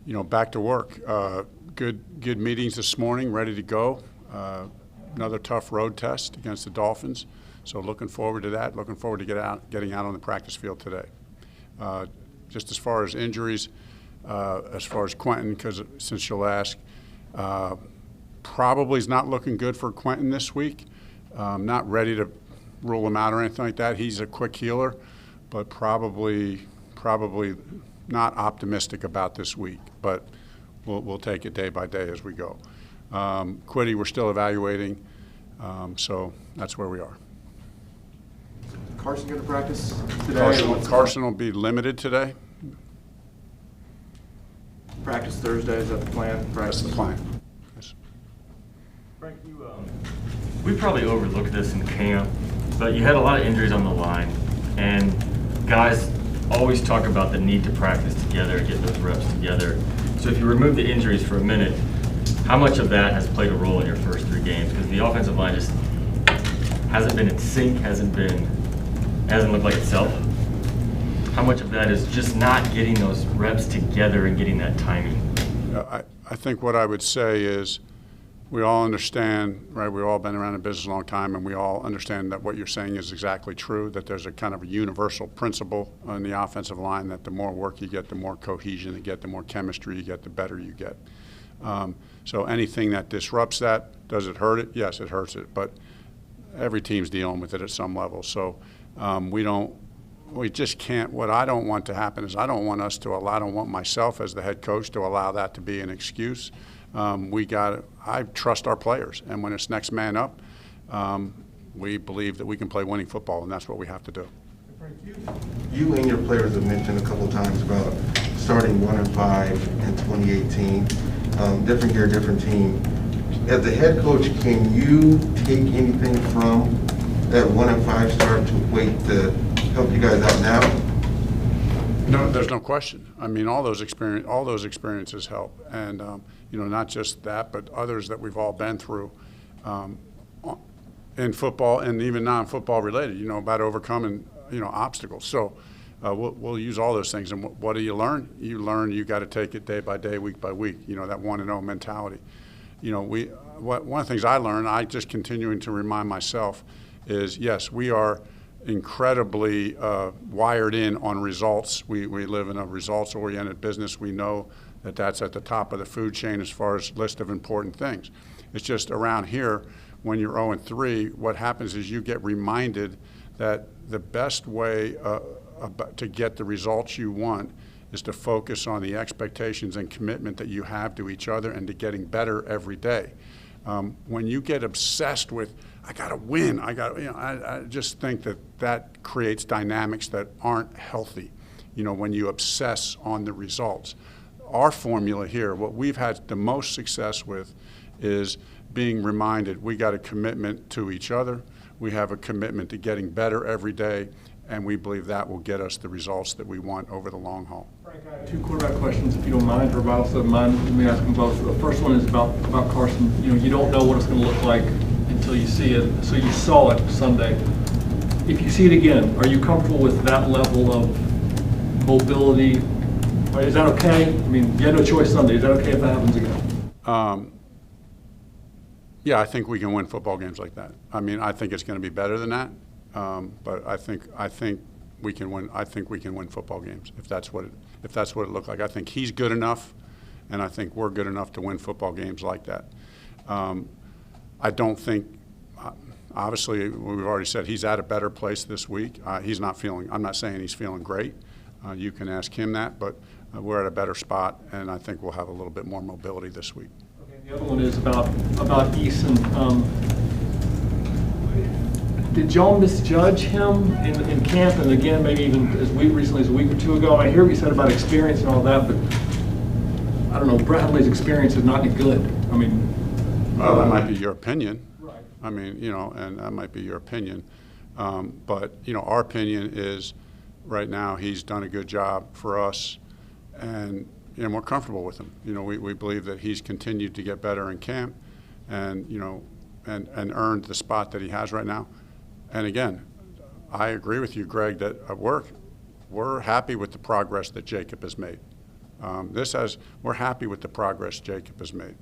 back to work. Good meetings this morning, ready to go. Another tough road test against the Dolphins. So looking forward to that. Looking forward to getting out on the practice field today. Just as far as injuries, as far as Quentin, because since you'll ask, probably is not looking good for Quentin this week. Not ready to rule him out or anything like that. He's a quick healer, but probably not optimistic about this week. But we'll take it day by day as we go. Quiddy, we're still evaluating, so that's where we are. Carson going to practice today? Carson will be limited today. Practice Thursday, is that the plan? That's the plan. Yes. Frank, we probably overlooked this in camp, but you had a lot of injuries on the line, and guys always talk about the need to practice together, get those reps together. So if you remove the injuries for a minute, how much of that has played a role in your first 3 games? Because the offensive line just hasn't been in sync, hasn't looked like itself. How much of that is just not getting those reps together and getting that timing? I think what I would say is we all understand, right? We've all been around in business a long time, and we all understand that what you're saying is exactly true, that there's a kind of a universal principle in the offensive line that the more work you get, the more cohesion you get, the more chemistry you get, the better you get. So anything that disrupts that, does it hurt it? Yes, it hurts it. But every team's dealing with it at some level. So we just can't. What I don't want to happen is I don't want myself as the head coach to allow that to be an excuse. I trust our players, and when it's next man up, we believe that we can play winning football, and that's what we have to do. You and your players have mentioned a couple of times about starting 1-5 in 2018. Different year, different team. As the head coach, can you take anything from that 1-5 start to wait to help you guys out now? No, there's no question. I mean, all those experiences help, and not just that, but others that we've all been through in football and even non-football related. About overcoming obstacles. So we'll use all those things. And what do you learn? You learn you got to take it day by day, week by week. That 1-0 mentality. One of the things I learned, I just continuing to remind myself, is yes, we are incredibly wired in on results. We live in a results-oriented business. We know that that's at the top of the food chain as far as list of important things. It's just around here, when you're 0-3, what happens is you get reminded that the best way to get the results you want is to focus on the expectations and commitment that you have to each other and to getting better every day. When you get obsessed with, I got to win, I just think that creates dynamics that aren't healthy, when you obsess on the results. Our formula here, what we've had the most success with, is being reminded we got a commitment to each other, we have a commitment to getting better every day, and we believe that will get us the results that we want over the long haul. Frank, I have 2 quarterback questions, if you don't mind, or if I also mind, let me ask them both. The first one is about Carson. You don't know what it's going to look like until you see it. So you saw it Sunday. If you see it again, are you comfortable with that level of mobility? Is that okay? I mean, you had no choice Sunday. Is that okay if that happens again? Yeah, I think we can win football games like that. I mean, I think it's going to be better than that. But I think we can win. I think we can win football games if that's what it looked like. I think he's good enough, and I think we're good enough to win football games like that. I don't think. Obviously, we've already said he's at a better place this week. He's not feeling. I'm not saying he's feeling great. You can ask him that, but we're at a better spot, and I think we'll have a little bit more mobility this week. Okay. The other one is about Eason. Did y'all misjudge him in camp, and again, maybe even recently as a week or 2 ago? I hear what you said about experience and all that, but I don't know. Brett Hundley's experience is not any good. I mean, well, that might be your opinion. Right. I mean, and that might be your opinion. But our opinion is, right now, he's done a good job for us, and we're comfortable with him. We believe that he's continued to get better in camp, and and earned the spot that he has right now. And again, I agree with you, Greg, that we're happy with the progress that Jacob has made. We're happy with the progress Jacob has made.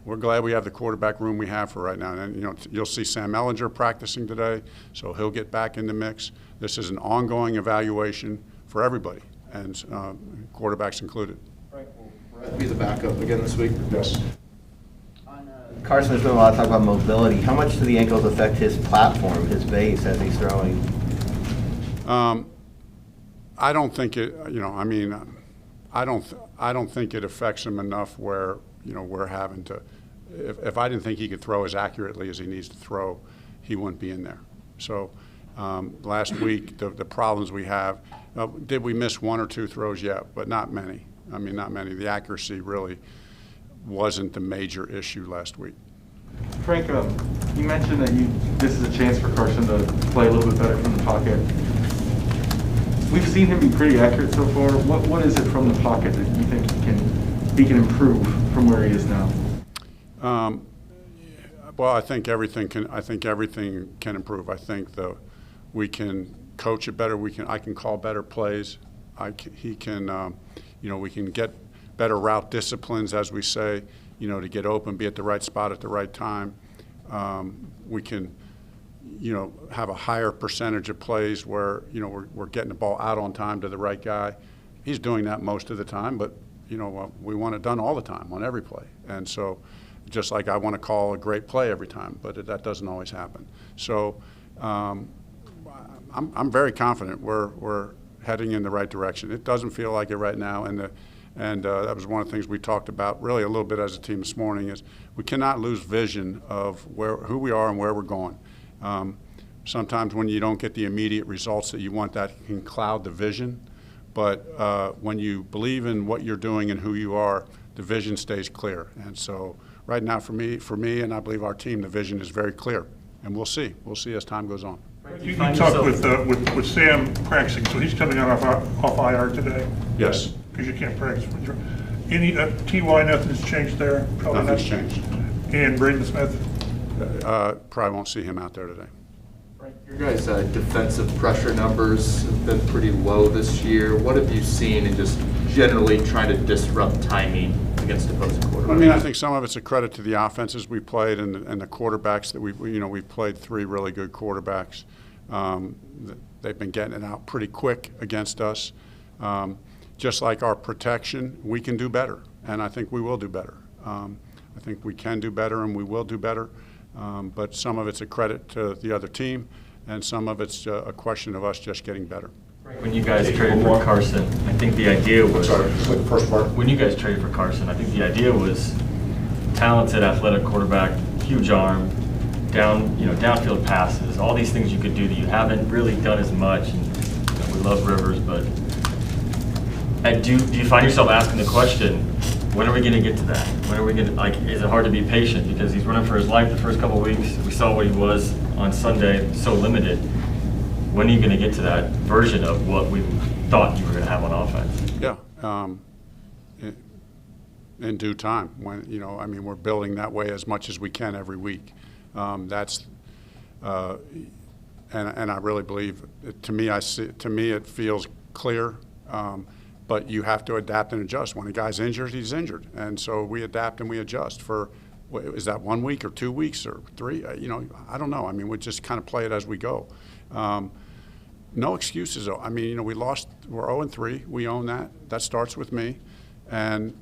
We're glad we have the quarterback room we have for right now. And you'll see Sam Ellinger practicing today, so he'll get back in the mix. This is an ongoing evaluation for everybody, and quarterbacks included. Frank, will Brett be the backup again this week? Yes. Carson, there's been a lot of talk about mobility. How much do the ankles affect his platform, his base, as he's throwing? I don't think it. I don't think it affects him enough where we're having to. If I didn't think he could throw as accurately as he needs to throw, he wouldn't be in there. So last week, the problems we have. Did we miss one or two throws? Yeah, but not many. Not many. The accuracy really wasn't the major issue last week. Frank, you mentioned that this is a chance for Carson to play a little bit better from the pocket. We've seen him be pretty accurate so far. What is it from the pocket that you think he can improve from where he is now? Well, I think everything can improve. I think we can coach it better. I can call better plays. We can get better route disciplines, as we say, to get open, be at the right spot at the right time. We can, have a higher percentage of plays where, we're getting the ball out on time to the right guy. He's doing that most of the time, but, we want it done all the time on every play. And so just like I want to call a great play every time, but that doesn't always happen. So I'm very confident we're heading in the right direction. It doesn't feel like it right now, and that was one of the things we talked about really a little bit as a team this morning, is we cannot lose vision of who we are and where we're going. Sometimes when you don't get the immediate results that you want, that can cloud the vision. But when you believe in what you're doing and who you are, the vision stays clear. And so right now for me, and I believe our team, the vision is very clear. And we'll see. We'll see as time goes on. You talked with Sam practicing, so he's coming out off IR today? Yes. Because you can't practice with your. Any TY, nothing's changed there? Probably Nothing's changed. And Braden Smith? Probably won't see him out there today. Your guys' defensive pressure numbers have been pretty low this year. What have you seen in just generally trying to disrupt timing against opposing quarterbacks? I think some of it's a credit to the offenses we played and the quarterbacks that we've played three really good quarterbacks. They've been getting it out pretty quick against us. Just like our protection, we can do better, and I think we will do better. I think we can do better, and we will do better. But some of it's a credit to the other team, and some of it's a question of us just getting better. When you guys traded for Carson, I think the idea was. Sorry, the first part. When you guys traded for Carson, I think the idea was talented, athletic quarterback, huge arm, downfield passes, all these things you could do that you haven't really done as much. And, we love Rivers, but do you find yourself asking the question, when are we going to get to that? When are we going to, is it hard to be patient because he's running for his life the first couple of weeks? We saw what he was on Sunday, so limited. When are you going to get to that version of what we thought you were going to have on offense? Yeah, in due time. When we're building that way as much as we can every week. And I really believe. To me, it feels clear. But you have to adapt and adjust. When a guy's injured, he's injured, and so we adapt and we adjust. Is that 1 week or 2 weeks or 3? I don't know. We just kind of play it as we go. No excuses, though. We lost. We're 0-3. We own that. That starts with me, and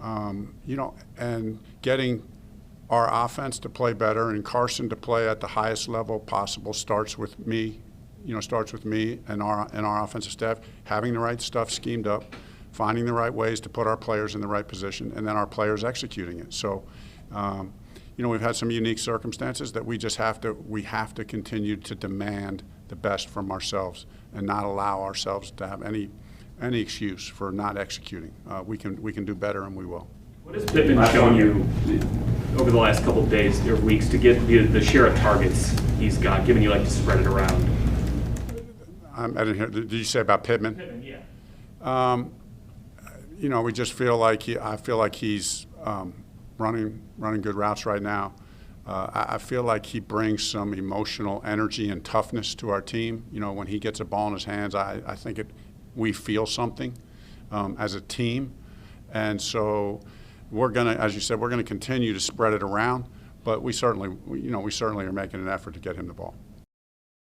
and getting our offense to play better and Carson to play at the highest level possible starts with me. Starts with me and our offensive staff having the right stuff schemed up, finding the right ways to put our players in the right position, and then our players executing it. So, we've had some unique circumstances that we have to continue to demand the best from ourselves and not allow ourselves to have any excuse for not executing. We can do better, and we will. What has Pittman shown you over the last couple of days or weeks to get the share of targets he's got, given you like to spread it around? I didn't hear. Did you say about Pittman? Pittman, yeah. We just feel like I feel like he's running good routes right now. I feel like he brings some emotional energy and toughness to our team. When he gets a ball in his hands, I think we feel something. as a team. And so we're going to, as you said, we're going to continue to spread it around, but we certainly are making an effort to get him the ball.